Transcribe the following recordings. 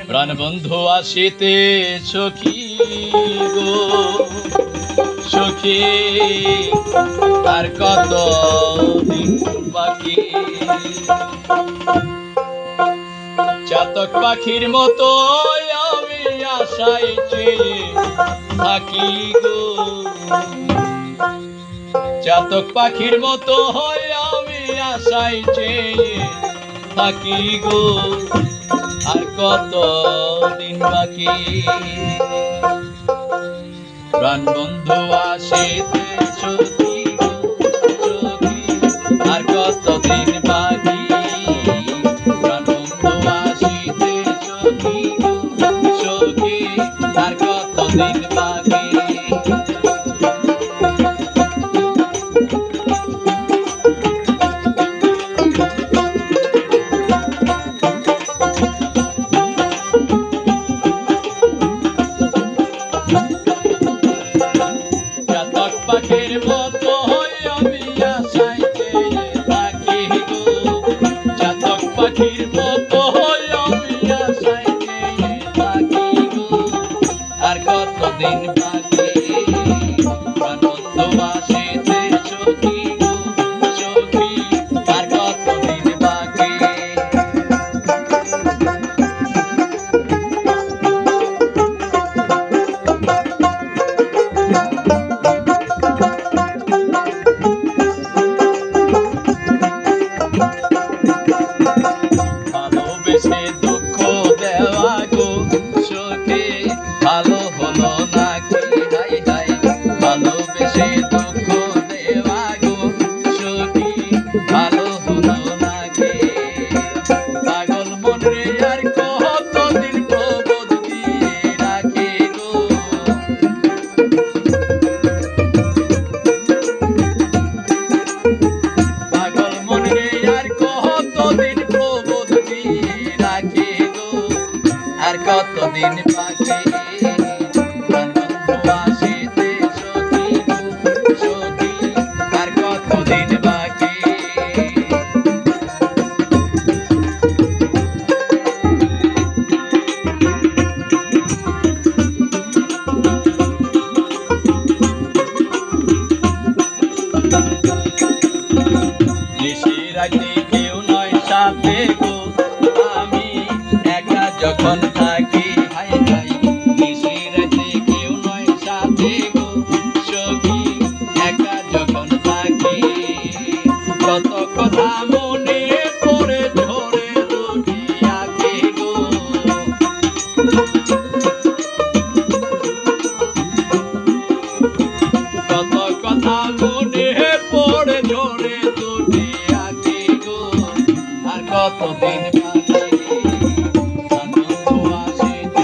প্রাণ বন্ধু আসিতে সখী গো সখী, আর কত দিন বাকি। চাতক পাখির মতো আমি আশায় চেয়ে থাকি গো, চাতক পাখির মতো হয় আমি আশায় চেয়ে থাকি গো, আর কত দিন বাকি। প্রাণ বন্ধু আসিতে সখী গো সখী, আর কত দিন বাকি। প্রাণ বন্ধু আসিতে সখী গো সখী, আর কত দিন বাকি। পাখির মতো আমি আশায় চেয়ে থাকি গো, চাতক পাখির মতো আমি আশায় চেয়ে থাকি গো, আর কতদিন বাকি। প্রাণ বন্ধু আসিতে সখী গো সখী, আর কতদিন বাকি। ভালোবেসে দুঃখ দেওয়া গো সখী ভালো হলো নাকি, হাই হাই। ভালোবেসে দুঃখ দেওয়া গো সখী ভালো হলো নাকি। পাগল মন রে আর কতদিন প্রবোধ দিয়ে রাখি গো, পাগল মন রে আর কতদিন প্রবোধ দিয়ে রাখি গো, আর কতদিন বাকি। প্রাণ বন্ধু আসিতে সখী গো সখী, আর কতদিন বাকি। নিশি রাতে কেউ নয় সাথে গো, আমি একা যখন থাকি, হাই হাই। নিশি রাতে কেউ নয় সাথে গো সখী, একা যখন থাকি। কত কথা মনে পড়ে ঝরে দুটি আঁখি গো, কত কথা মনে পড়ে ঝরে দুটি আঁখি গো, আর কতদিন বাকি। প্রাণ বন্ধু আসিতে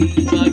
বাকি